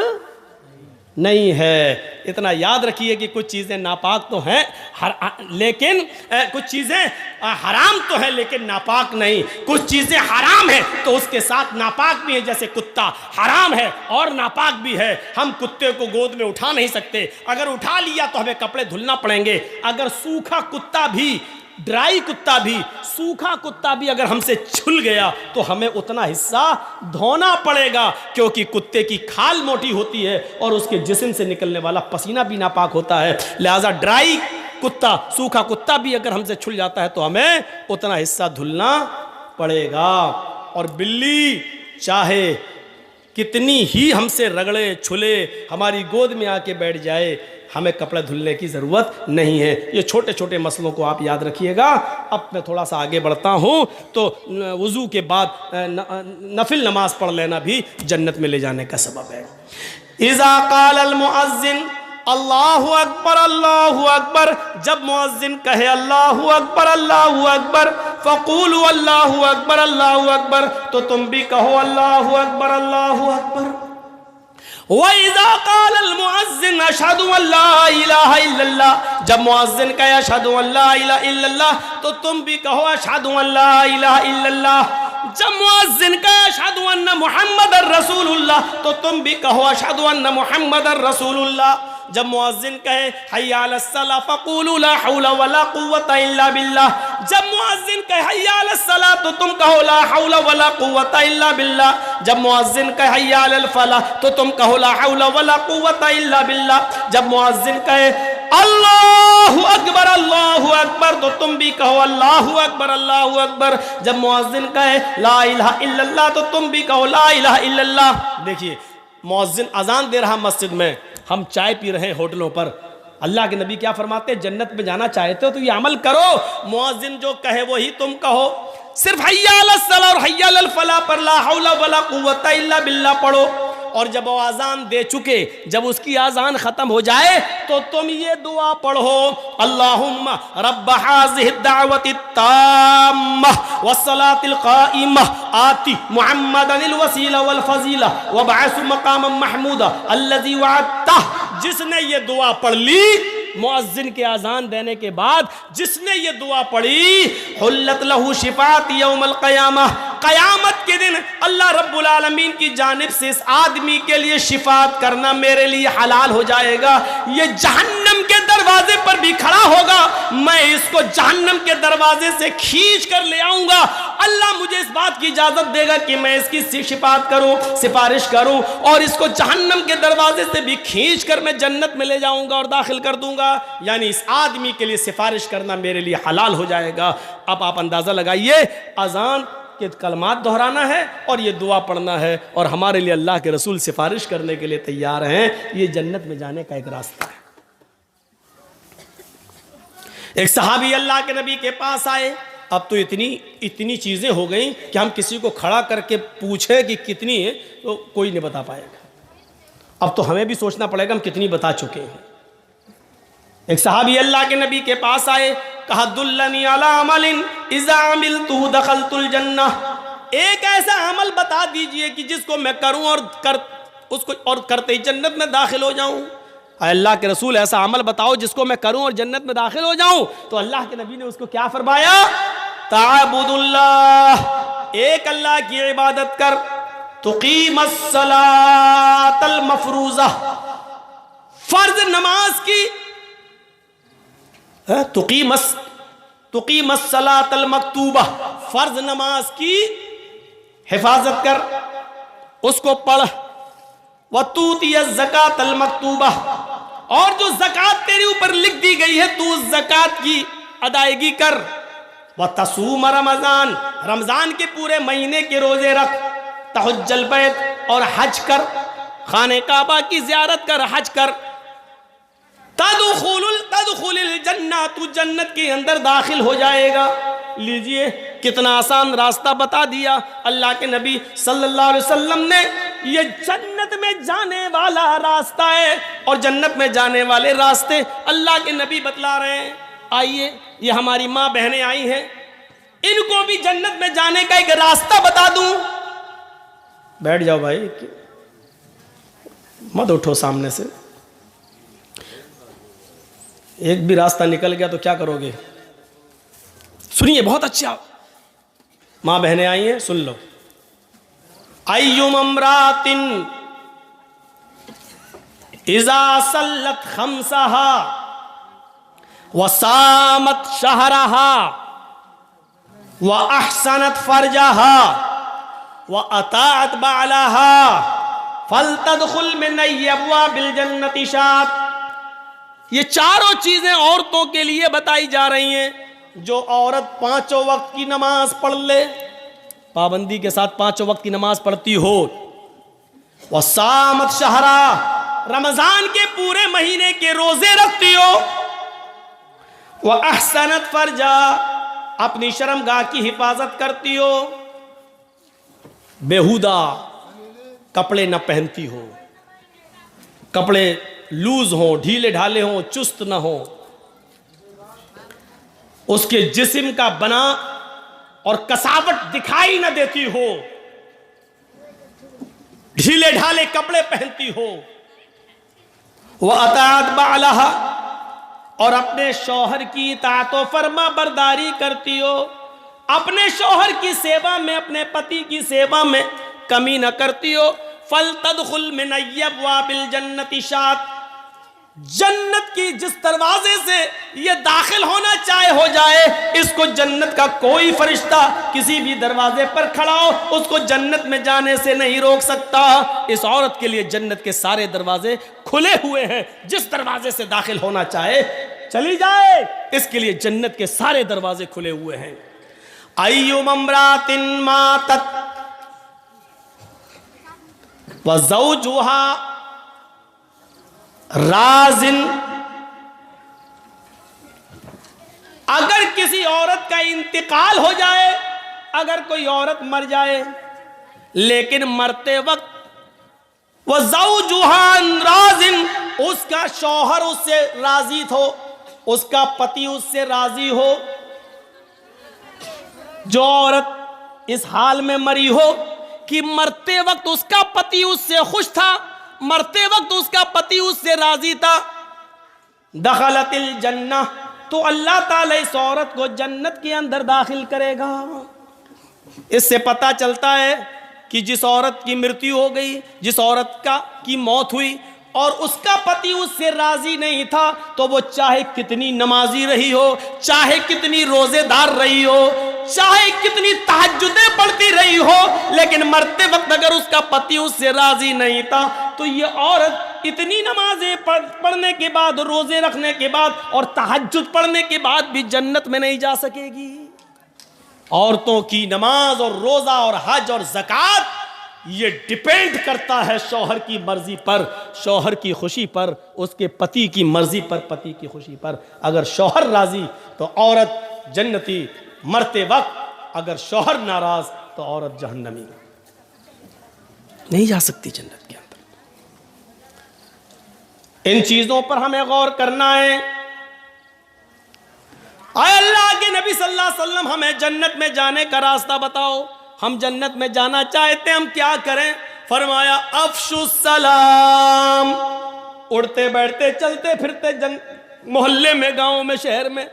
नहीं है। इतना याद रखिए कि कुछ चीज़ें नापाक तो हैं लेकिन कुछ चीज़ें हराम तो है लेकिन नापाक नहीं। कुछ चीज़ें हराम है तो उसके साथ नापाक भी है, जैसे कुत्ता हराम है और नापाक भी है। हम कुत्ते को गोद में उठा नहीं सकते, अगर उठा लिया तो हमें कपड़े धुलना पड़ेंगे। अगर सूखा कुत्ता भी, ड्राई कुत्ता भी, सूखा कुत्ता भी अगर हमसे छुल गया तो हमें उतना हिस्सा धोना पड़ेगा, क्योंकि कुत्ते की खाल मोटी होती है और उसके जिस्म से निकलने वाला पसीना भी नापाक होता है। लिहाजा ड्राई कुत्ता, सूखा कुत्ता भी अगर हमसे छुल जाता है तो हमें उतना हिस्सा धुलना पड़ेगा। और बिल्ली चाहे कितनी ही हमसे रगड़े छुले, हमारी गोद में आके बैठ जाए, हमें कपड़े धुलने की ज़रूरत नहीं है। ये छोटे छोटे मसलों को आप याद रखिएगा। अब मैं थोड़ा सा आगे बढ़ता हूँ तो वज़ू के बाद नफिल नमाज पढ़ लेना भी जन्नत में ले जाने का सबब है। इज़ा क़ाल अल मुअज़्ज़िन अल्लाहु अकबर अल्लाहु अकबर, जब मुअज़्ज़िन कहे अल्लाहु अकबर फ़क़ूलू अल्लाहु अकबर, तो तुम भी कहो अल्लाहु अकबर। वइज़ा क़ाल अल मुअज़्ज़िन अशहदु अल्ला इलाहा इल्लल्लाह, जब मुअज़्ज़िन कहे अशहदु अल्ला इलाहा इल्लल्लाह तो तुम भी कहो अशहदु अल्ला इलाहा इल्लल्लाह। जब मुअज़्ज़िन कहे अशहदु अन्ना मुहम्मदर रसूलुल्लाह तो तुम भी कहो अशहदु अन्ना मुहम्मदर रसूलुल्लाह। जब मुअज़्ज़िन कहे हय्या अलस सलाह फ़क़ूलू ला हौला वला कुव्वता इल्ला बिल्लाह, जब मुअज़्ज़िन कहे हय्या अलस सलाह तो तुम कहो ला हौला वला कुव्वता इल्ला बिल्लाह। जब मुअज़्ज़िन कहे हय्या अलल फलाह तो तुम कहो ला हौला वला कुव्वता इल्ला बिल्लाह। जब मुअज़्ज़िन कहे अल्लाहु अकबर तो तुम भी कहो अल्लाहु अकबर। जब मुअज़्ज़िन कहे ला इलाहा इल्लल्लाह तो तुम भी कहो ला इलाहा इल्लल्लाह। देखिए मुअज़्ज़िन अजान दे रहा मस्जिद में, हम चाय पी रहे हैं होटलों पर। अल्लाह के नबी क्या फरमाते हैं? जन्नत में जाना चाहते हो तो ये अमल करो, मुअज़्ज़िन जो कहे वही तुम कहो। सिर्फ हय्या अलस सलाह और हय्या अलल फलाह पर ला हौला वला कुव्वता इल्ला बिल्लाह पढ़ो। और जब वो आज़ान दे चुके, जब उसकी आज़ान ख़त्म हो जाए तो तुम ये दुआ पढ़ो, अल्लाहुम्मा रब्ब हाज़िहि दावति ताम्मा वस्सलातिल क़ाइमा आति मुहम्मदनिल वसीला वल फ़ज़ीला वबअस मक़ामम महमूदा अल्लज़ी वअदता। जिसने ये दुआ पढ़ ली मुअज़्ज़िन के आज़ान देने के बाद, जिसने ये दुआ पढ़ी, हुल्लत लहू शिफ़ात यौमल क़यामा, क़यामत के दिन अल्लाह रब्बुल आलमीन की जानिब से इस आदमी के लिए शिफ़ात करना मेरे लिए हलाल हो जाएगा। ये जहन्नम के दरवाजे पर भी खड़ा होगा, मैं इसको जहन्नम के दरवाजे से खींच कर ले आऊँगा। अल्लाह मुझे इस बात की इजाज़त देगा कि मैं इसकी शिफ़ात करूँ, सिफारिश करूँ, और इसको जहन्नम के दरवाजे से भी खींच कर मैं जन्नत में ले जाऊँगा और दाखिल कर दूँगा। यानी इस आदमी के लिए सिफारिश करना मेरे लिए हलाल हो जाएगा। अब आप अंदाज़ा लगाइए, अजान के कलमात दोहराना है और ये दुआ पढ़ना है, और हमारे लिए अल्लाह के रसूल सिफारिश करने के लिए तैयार हैं। ये जन्नत में जाने का एक रास्ता है। एक सहाबी अल्लाह के नबी के पास आए। अब तो इतनी चीज़ें हो गई कि हम किसी को खड़ा करके पूछे कि कितनी है तो कोई नहीं बता पाएगा। अब तो हमें भी सोचना पड़ेगा हम कितनी बता चुके हैं। एक सहाबी अल्लाह के नबी के पास आए, कहा दुल्लनी अला अमलिन इज़ा अमिलतुहु दखलतुल जन्नह। एक ऐसा अमल बता दीजिए कि जिसको मैं करूं और करते ही जन्नत में दाखिल हो जाऊं। अल्लाह के रसूल ऐसा अमल बताओ जिसको मैं करूं और जन्नत में दाखिल हो जाऊं। तो अल्लाह के नबी ने उसको क्या फरमाया? ताबुदुल्लाह, एक अल्लाह की इबादत कर, तुकीमस सलातल मफरूज़ा, फर्ज नमाज की, तुकीमस सलातल मकतूबा, फर्ज नमाज की हिफाजत कर, उसको पढ़, वतूतिय ज़कातल मकतूबा, और जो ज़कात तेरे ऊपर लिख दी गई है तू उस ज़कात की अदायगी कर, व तसूम रमज़ान, रमज़ान के पूरे महीने के रोजे रख, तहज्जुल बैत, और हज कर, खाने काबा की ज़ियारत कर, हज कर, तदखुलुल जन्नह, तू जन्नत के अंदर दाखिल हो जाएगा। लीजिए कितना आसान रास्ता बता दिया अल्लाह के नबी सल्लल्लाहु अलैहि वसल्लम ने। ये जन्नत में जाने वाला रास्ता है, और जन्नत में जाने वाले रास्ते अल्लाह के नबी बतला रहे हैं। आइए, ये हमारी माँ बहनें आई हैं, इनको भी जन्नत में जाने का एक रास्ता बता दूं। बैठ जाओ भाई, मत उठो सामने से। एक भी रास्ता निकल गया तो क्या करोगे? सुनिए, बहुत अच्छा, माँ बहनें आई हैं, सुन लो। अय्युम अमरातिन इज़ा सल्लत खम्सहा वसामत शहरहा व अहसनत फरजहा व अताअत बालहा फलतदखुल मिन अब्वाबिल जन्नति शात। ये चारों चीजें औरतों के लिए बताई जा रही हैं। जो औरत पांचों वक्त की नमाज पढ़ ले, पाबंदी के साथ पांचों वक्त की नमाज पढ़ती हो, वसामत शहरा, रमजान के पूरे महीने के रोजे रखती हो, वह अहसनत फरजा, अपनी शर्मगाह की हिफाजत करती हो, बेहुदा कपड़े न पहनती हो, कपड़े लूज हो, ढीले ढाले हो, चुस्त न हो, उसके जिस्म का बना और कसावट दिखाई न देती हो, ढीले ढाले कपड़े पहनती हो, वह अताअत बालहा, और अपने शौहर की इताअत व फरमा बरदारी करती हो, अपने शौहर की सेवा में, अपने पति की सेवा में कमी न करती हो। फलतदखुल मिन अब्वाबिल जन्नति शात, जन्नत की जिस दरवाजे से ये दाखिल होना चाहे हो जाए, इसको जन्नत का कोई फरिश्ता किसी भी दरवाजे पर खड़ा हो उसको जन्नत में जाने से नहीं रोक सकता। इस औरत के लिए जन्नत के सारे दरवाजे खुले हुए हैं, जिस दरवाजे से दाखिल होना चाहे चली जाए, इसके लिए जन्नत के सारे दरवाजे खुले हुए हैं। अय्युम अमरातिन मातत व ज़ौजुहा राजिन, अगर किसी औरत का इंतकाल हो जाए, अगर कोई औरत मर जाए, लेकिन मरते वक्त वह ज़ौजुहा राजिन, उसका शौहर उससे राजी हो, उसका पति उससे राजी हो, जो औरत इस हाल में मरी हो कि मरते वक्त उसका पति उससे खुश था, मरते वक्त उसका पति उससे राजी था, दखलतिल जन्नह, तो अल्लाह ताला इस औरत को जन्नत के अंदर दाखिल करेगा। इससे पता चलता है कि जिस औरत की मृत्यु हो गई, जिस औरत की मौत हुई और उसका पति उससे राजी नहीं था, तो वो चाहे कितनी नमाजी रही हो, चाहे कितनी रोजेदार रही हो, चाहे कितनी तहज्जुदें पढ़ती रही हो, लेकिन मरते वक्त अगर उसका पति उससे राजी नहीं था, तो ये औरत इतनी नमाजें पढ़ने के बाद, रोजे रखने के बाद और तहज्जुद पढ़ने के बाद भी जन्नत में नहीं जा सकेगी। औरतों की नमाज और रोजा और हज और ज़कात ये डिपेंड करता है शौहर की मर्जी पर, शौहर की खुशी पर, उसके पति की मर्जी पर, पति की खुशी पर। अगर शौहर राजी तो औरत जन्नती, मरते वक्त अगर शौहर नाराज तो औरत जहन्नमी, नहीं जा सकती जन्नत के अंदर। इन चीजों पर हमें गौर करना है। आए अल्लाह के नबी सल्लल्लाहु अलैहि वसल्लम हमें जन्नत में जाने का रास्ता बताओ। हम जन्नत में जाना चाहते हैं, हम क्या करें? फरमाया अफशुस सलाम। उड़ते बैठते चलते फिरते मोहल्ले में, गांव में, शहर में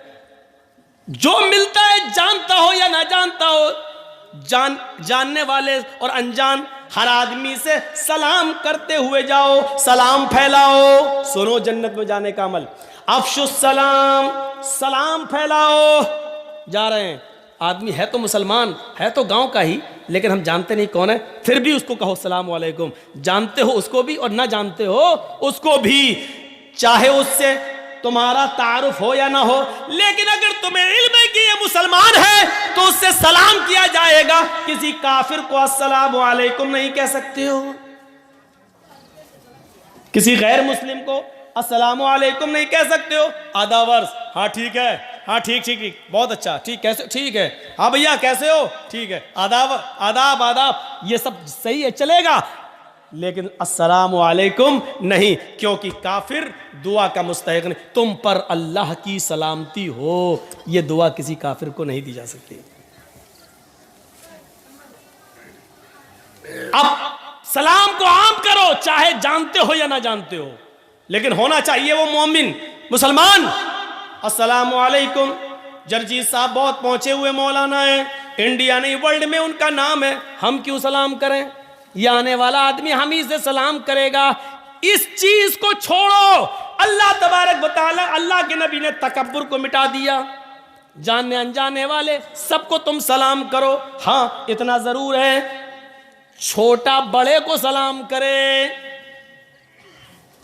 जो मिलता है, जानता हो या ना जानता हो, जानने वाले और अनजान हर आदमी से सलाम करते हुए जाओ, सलाम फैलाओ। सुनो जन्नत में जाने का अमल, अफशुस सलाम, सलाम फैलाओ। जा रहे हैं, आदमी है तो मुसलमान, है तो गांव का ही, लेकिन हम जानते नहीं कौन है, फिर भी उसको कहो सलाम वालेकुम। जानते हो उसको भी और ना जानते हो उसको भी, चाहे उससे तुम्हारा तारुफ हो या ना हो, लेकिन अगर तुम्हें इल्म है कि ये मुसलमान है तो उससे सलाम किया जाएगा। किसी काफिर को अस्सलाम वालेकुम नहीं कह सकते हो, किसी गैर मुस्लिम को अस्सलाम वालेकुम नहीं कह सकते हो। आधा वर्ष, हाँ ठीक है, हाँ ठीक ठीक ठीक, बहुत अच्छा, ठीक, कैसे, ठीक है, हाँ भैया कैसे हो, ठीक है, आदाब आदाब आदाब, ये सब सही है, चलेगा, लेकिन अस्सलाम वालेकुम नहीं, क्योंकि काफिर दुआ का मुस्तहिक नहीं। तुम पर अल्लाह की सलामती हो, ये दुआ किसी काफिर को नहीं दी जा सकती। अब सलाम को आम करो, चाहे जानते हो या ना जानते हो, लेकिन होना चाहिए वो मोमिन मुसलमान। अस्सलाम वालेकुम। जरजीत साहब बहुत पहुंचे हुए मौलाना है, इंडिया नहीं वर्ल्ड में उनका नाम है, हम क्यों सलाम करें? ये आने वाला आदमी हम ही से सलाम करेगा। इस चीज को छोड़ो। अल्लाह तबारक व तआला, अल्लाह के नबी ने तकब्बुर को मिटा दिया। जानने अनजाने वाले सबको तुम सलाम करो। हाँ इतना जरूर है, छोटा बड़े को सलाम करे।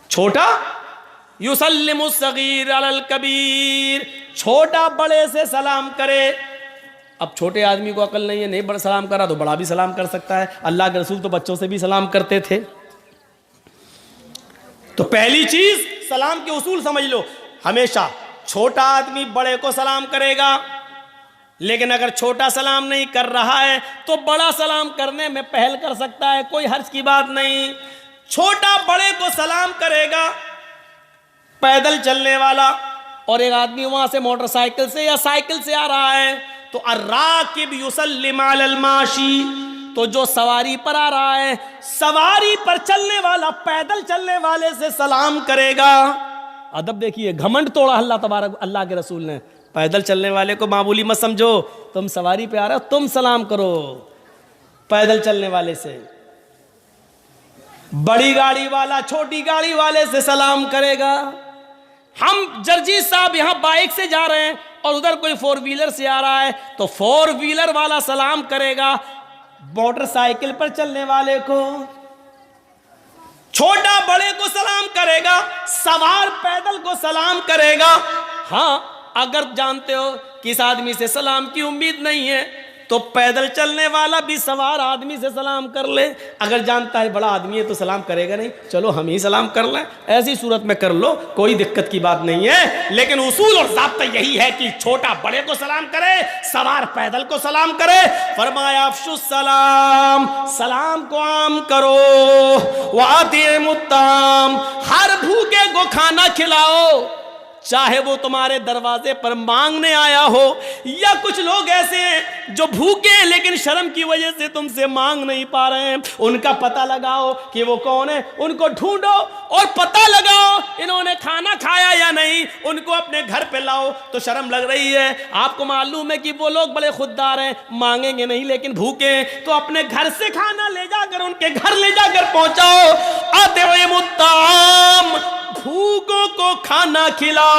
छोटा युसल्लिमु सगीर अलल कबीर, छोटा बड़े से सलाम करे। अब छोटे आदमी को अकल नहीं है, नहीं बड़ा सलाम करा तो बड़ा भी सलाम कर सकता है। अल्लाह के रसूल तो बच्चों से भी सलाम करते थे। तो पहली चीज सलाम के उसूल समझ लो। हमेशा छोटा आदमी बड़े को सलाम करेगा, लेकिन अगर छोटा सलाम नहीं कर रहा है तो बड़ा सलाम करने में पहल कर सकता है, कोई हर्ज की बात नहीं। छोटा बड़े को सलाम करेगा। पैदल चलने वाला और एक आदमी वहां से मोटरसाइकिल से या साइकिल से आ रहा है तो अर्राकिब युसल्लिम अलल माशी, तो जो सवारी पर आ रहा है, सवारी पर चलने वाला पैदल चलने वाले से सलाम करेगा। अदब देखिए, घमंड तोड़ा अल्लाह तबारक, अल्लाह के रसूल ने। पैदल चलने वाले को मामूली मत समझो, तुम सवारी पे आ रहे हो, तुम सलाम करो पैदल चलने वाले से। बड़ी गाड़ी वाला छोटी गाड़ी वाले से सलाम करेगा। हम जरजीत साहब यहां बाइक से जा रहे हैं और उधर कोई फोर व्हीलर से आ रहा है तो फोर व्हीलर वाला सलाम करेगा मोटरसाइकिल पर चलने वाले को। छोटा बड़े को सलाम करेगा, सवार पैदल को सलाम करेगा। हाँ अगर जानते हो कि इस आदमी से सलाम की उम्मीद नहीं है तो पैदल चलने वाला भी सवार आदमी से सलाम कर ले। अगर जानता है बड़ा आदमी है तो सलाम करेगा नहीं, चलो हम ही सलाम कर लें, ऐसी सूरत में कर लो, कोई दिक्कत की बात नहीं है। लेकिन उसूल और ज़ाब्ता यही है कि छोटा बड़े को सलाम करे, सवार पैदल को सलाम करे। फरमाया अफशुस सलाम, सलाम को आम करो। वातिमुत ताम, हर भूखे को खाना खिलाओ, चाहे वो तुम्हारे दरवाजे पर मांगने आया हो या कुछ लोग ऐसे हैं जो भूखे हैं लेकिन शर्म की वजह से तुमसे मांग नहीं पा रहे हैं। उनका पता लगाओ कि वो कौन है, उनको ढूंढो और पता लगाओ इन्होंने खाना खाया या नहीं, उनको अपने घर पे लाओ। तो शर्म लग रही है, आपको मालूम है कि वो लोग बड़े खुददार हैं, मांगेंगे नहीं लेकिन भूखे हैं, तो अपने घर से खाना ले जाकर उनके घर ले जाकर पहुंचाओ। अतिमुत ताम, भूखों को खाना खिलाओ।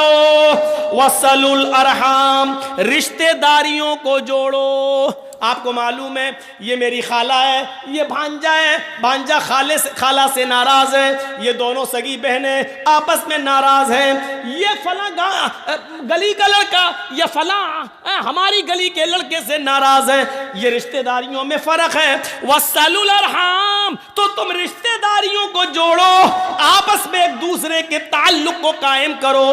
वसलुल अरहाम, रिश्तेदारियों को जोड़ो। आपको मालूम है ये मेरी खाला है, ये भांजा है, भांजा खाला से नाराज है, ये दोनों सगी बहनें आपस में नाराज हैं, ये फला गली का लड़का या फला हमारी गली के लड़के से नाराज है। ये रिश्तेदारियों में फर्क है। वसलुल अरहाम, तो तुम रिश्तेदारियों को जोड़ो, आपस में एक दूसरे के ताल्लुक को कायम करो।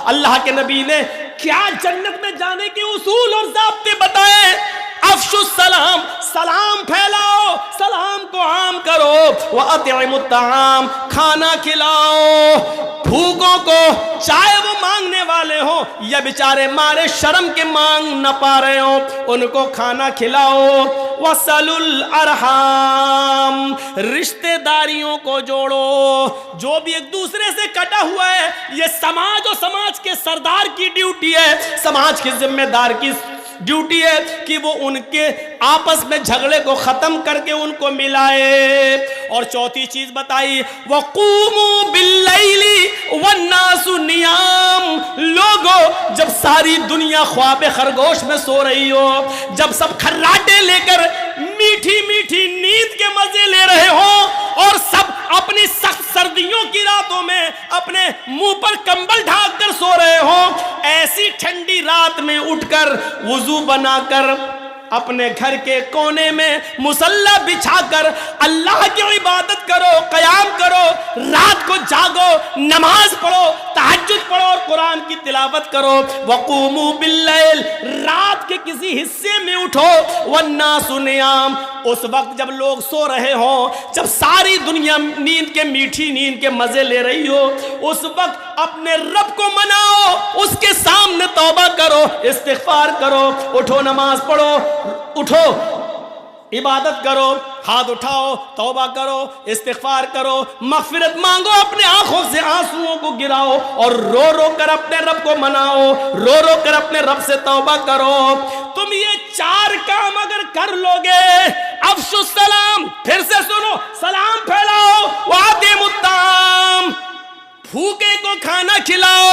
अल्लाह के नबी ने क्या जन्नत में जाने के उसूल और ज़ाब्ते बताए। अफशुस सलाम, सलाम फैलाओ, सलाम को आम करो। व अतिमुत ताम, खाना खिलाओ भूखों को, चाहे वो मांगने वाले हो या बेचारे मारे शर्म के मांग न पा रहे हो, उनको खाना खिलाओ। वसलुल अरहाम, रिश्तेदारियों को जोड़ो, जो भी एक दूसरे से कटा हुआ है। ये समाज और समाज के सरदार की ड्यूटी है, समाज के जिम्मेदार की ड्यूटी है कि वो उनके आपस में झगड़े को खत्म करके उनको मिलाए। और चौथी चीज बताई, वक़ूमू बिल्लैली वन्नासु नियाम, लोगों जब सारी दुनिया ख्वाबे खरगोश में सो रही हो, जब सब खर्राटे लेकर मीठी मीठी नींद के मजे ले रहे हो और सब अपनी सख्त सर्दियों की रातों में अपने मुंह पर कंबल ढांक कर सो रहे हो, ऐसी ठंडी रात में उठकर वुजू बनाकर अपने घर के कोने में मुसल्ला बिछाकर अल्लाह की इबादत करो, क़याम करो, रात को जागो, नमाज पढ़ो, तहज्जुद पढ़ो और कुरान की तिलावत करो। वक़ूमू बिल्लैल, रात के किसी हिस्से में उठो, वन्नासु नियाम, उस वक्त जब लोग सो रहे हो, जब सारी दुनिया नींद के मीठी नींद के मजे ले रही हो, उस वक्त अपने रब को मनाओ, उसके सामने तौबा करो, इस्तिग़फ़ार करो, उठो नमाज पढ़ो, उठो इबादत करो, हाथ उठाओ, तौबा करो, इस्तिग़फ़ार करो, मग़फ़िरत मांगो, अपने आंखों से आंसुओं को गिराओ और रो रो कर अपने रब को मनाओ, रो रो कर अपने रब से तौबा करो। तुम ये 4 काम अगर कर लोगे, अफ़शुस सलाम, फिर से सुनो, सलाम फैलाओ, वातिमुत ताम, भूखे को खाना खिलाओ,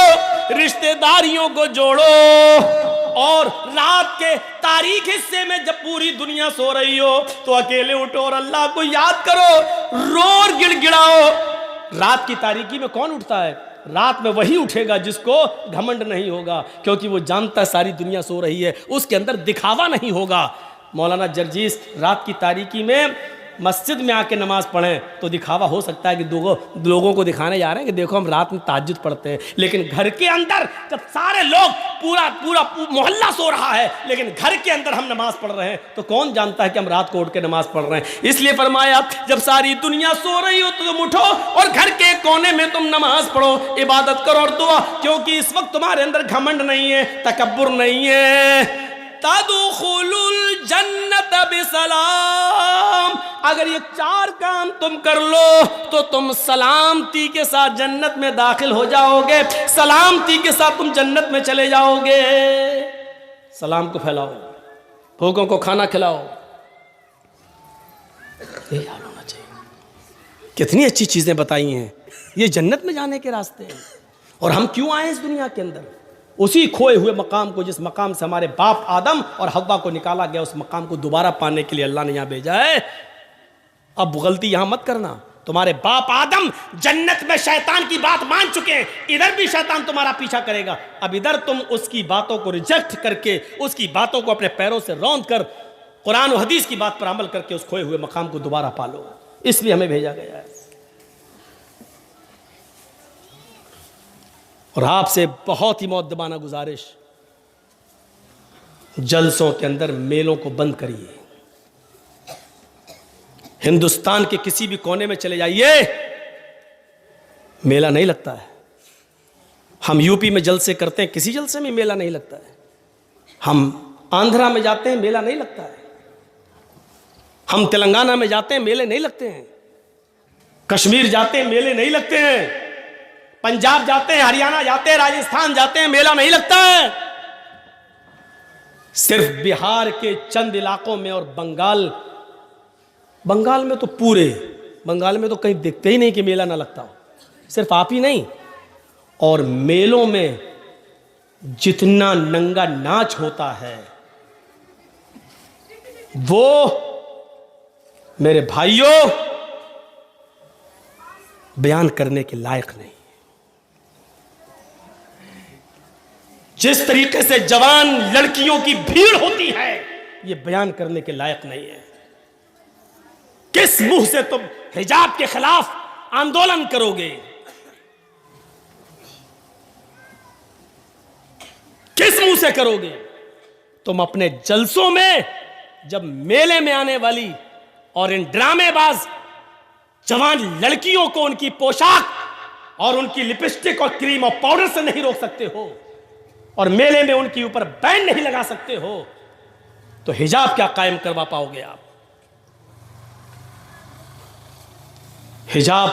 रिश्तेदारियों को जोड़ो, और रात के तारीख हिस्से में जब पूरी दुनिया सो रही हो तो अकेले उठो और अल्लाह को याद करो, रो और गिड़गिड़ाओ। रात की तारीकी में कौन उठता है? रात में वही उठेगा जिसको घमंड नहीं होगा, क्योंकि वो जानता है सारी दुनिया सो रही है, उसके अंदर दिखावा नहीं होगा। मौलाना जर्जीस रात की तारीकी में मस्जिद में आके नमाज पढ़ें तो दिखावा हो सकता है कि लोगों को दिखाने जा रहे हैं कि देखो हम रात में तहज्जुद पढ़ते हैं, लेकिन घर के अंदर जब सारे लोग पूरा मोहल्ला सो रहा है लेकिन घर के अंदर हम नमाज पढ़ रहे हैं तो कौन जानता है कि हम रात को उठ के नमाज पढ़ रहे हैं। इसलिए फरमाया जब सारी दुनिया सो रही हो तो तुम उठो और घर के कोने में तुम नमाज पढ़ो, इबादत करो और दुआ, क्योंकि इस वक्त तुम्हारे अंदर घमंड नहीं है, तकब्बुर नहीं है। तदखुलुल जन्नत बिसलाम, अगर ये 4 काम तुम कर लो तो तुम सलामती के साथ जन्नत में दाखिल हो जाओगे, सलामती के साथ तुम जन्नत में चले जाओगे। सलाम को फैलाओ, भूखों को खाना खिलाओ, ये याद होना चाहिए। कितनी अच्छी चीजें बताई हैं, ये जन्नत में जाने के रास्ते हैं। और हम क्यों आए इस दुनिया के अंदर? उसी खोए हुए मकाम को, जिस मकाम से हमारे बाप आदम और हव्वा को निकाला गया, उस मकाम को दोबारा पाने के लिए अल्लाह ने यहाँ भेजा है। अब गलती यहाँ मत करना। तुम्हारे बाप आदम जन्नत में शैतान की बात मान चुके हैं, इधर भी शैतान तुम्हारा पीछा करेगा। अब इधर तुम उसकी बातों को रिजेक्ट करके, उसकी बातों को अपने पैरों से रौंद कर कुरान और हदीस की बात पर अमल करके उस खोए हुए मकाम को दोबारा पालो। इसलिए हमें भेजा गया है। और आपसे बहुत ही मुअद्दबाना गुजारिश, जलसों के अंदर मेलों को बंद करिए। हिंदुस्तान के किसी भी कोने में चले जाइए, मेला नहीं लगता है। हम यूपी में जलसे करते हैं, किसी जलसे में मेला नहीं लगता है। हम आंध्रा में जाते हैं, मेला नहीं लगता है। हम तेलंगाना में जाते हैं, मेले नहीं लगते हैं। कश्मीर जाते हैं, मेले नहीं लगते हैं। पंजाब जाते हैं, हरियाणा जाते हैं, राजस्थान जाते हैं, मेला नहीं लगता है। सिर्फ बिहार के चंद इलाकों में और बंगाल में तो पूरे बंगाल में तो कहीं दिखते ही नहीं कि मेला ना लगता हो। सिर्फ आप ही नहीं, और मेलों में जितना नंगा नाच होता है वो मेरे भाइयों बयान करने के लायक नहीं। जिस तरीके से जवान लड़कियों की भीड़ होती है, यह बयान करने के लायक नहीं है। किस मुंह से तुम हिजाब के खिलाफ आंदोलन करोगे? किस मुंह से करोगे? तुम अपने जलसों में जब मेले में आने वाली और इन ड्रामेबाज जवान लड़कियों को उनकी पोशाक और उनकी लिपस्टिक और क्रीम और पाउडर से नहीं रोक सकते हो और मेले में उनके ऊपर बैन नहीं लगा सकते हो, तो हिजाब क्या कायम करवा पाओगे आप? हिजाब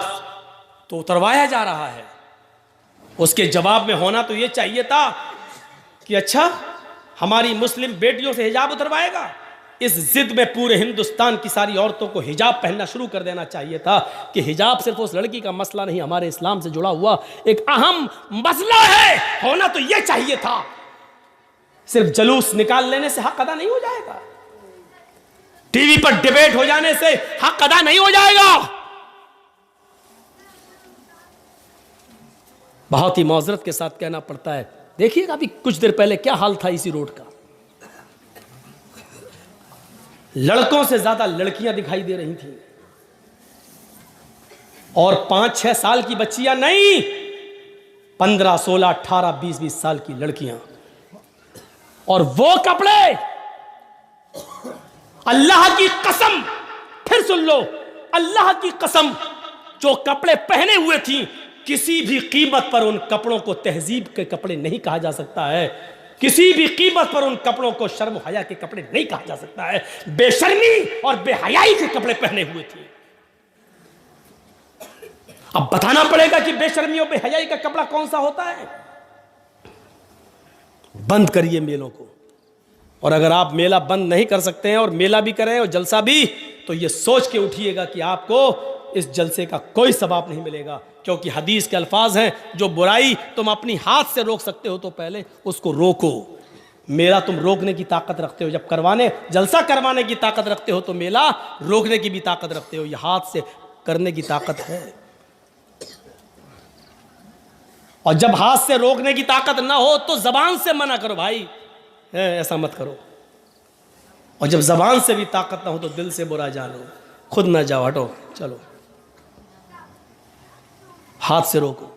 तो उतरवाया जा रहा है। उसके जवाब में होना तो यह चाहिए था कि अच्छा, हमारी मुस्लिम बेटियों से हिजाब उतरवाएगा। इस जिद में पूरे हिंदुस्तान की सारी औरतों को हिजाब पहनना शुरू कर देना चाहिए था कि हिजाब सिर्फ उस लड़की का मसला नहीं, हमारे इस्लाम से जुड़ा हुआ एक अहम मसला है। होना तो यह चाहिए था। सिर्फ जलूस निकाल लेने से हक अदा नहीं हो जाएगा, टीवी पर डिबेट हो जाने से हक अदा नहीं हो जाएगा। बहुत ही मौजरत के साथ कहना पड़ता है, देखिएगा अभी कुछ देर पहले क्या हाल था इसी रोड का। लड़कों से ज्यादा लड़कियां दिखाई दे रही थी और 5-6 साल की बच्चियां नहीं, 15, 16, 18, 20 साल की लड़कियां। और वो कपड़े, अल्लाह की कसम, फिर सुन लो, अल्लाह की कसम, जो कपड़े पहने हुए थी, किसी भी कीमत पर उन कपड़ों को तहजीब के कपड़े नहीं कहा जा सकता है। किसी भी कीमत पर उन कपड़ों को शर्म हया के कपड़े नहीं कहा जा सकता है। बेशर्मी और बेहयाई के कपड़े पहने हुए थे। अब बताना पड़ेगा कि बेशर्मी और बेहयाई का कपड़ा कौन सा होता है। बंद करिए मेलों को, और अगर आप मेला बंद नहीं कर सकते हैं और मेला भी करें और जलसा भी, तो यह सोच के उठिएगा कि आपको इस जलसे का कोई सवाब नहीं मिलेगा, क्योंकि हदीस के अल्फाज हैं, जो बुराई तुम अपनी हाथ से रोक सकते हो तो पहले उसको रोको। मेला तुम रोकने की ताकत रखते हो, जब जलसा करवाने की ताकत रखते हो तो मेला रोकने की भी ताकत रखते हो। यह हाथ से करने की ताकत है, और जब हाथ से रोकने की ताकत ना हो तो जबान से मना करो, भाई ऐसा मत करो। और जब जबान से भी ताकत ना हो तो दिल से बुरा जानो, खुद ना जाओ, हटो, चलो, हाथ से रोको।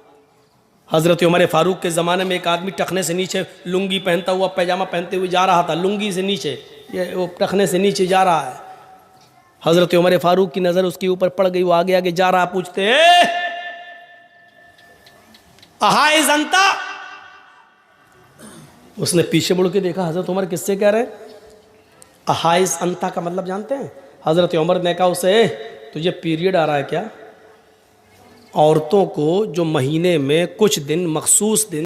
हजरत उमर फारूक के ज़माने में एक आदमी टखने से नीचे लुंगी पहनता हुआ, पैजामा पहनते हुए जा रहा था, लुंगी से नीचे, ये वो टखने से नीचे जा रहा है। हजरत उमर फारूक की नज़र उसके ऊपर पड़ गई, वो आगे आगे जा रहा, पूछते अहाय जनता। उसने पीछे मुड़ के देखा, हजरत उमर किससे कह रहे हैं? अहाइस अंता का मतलब जानते हैं? हजरत उमर ने कहा उसे, तुझे पीरियड आ रहा है क्या? औरतों को जो महीने में कुछ दिन, मखसूस दिन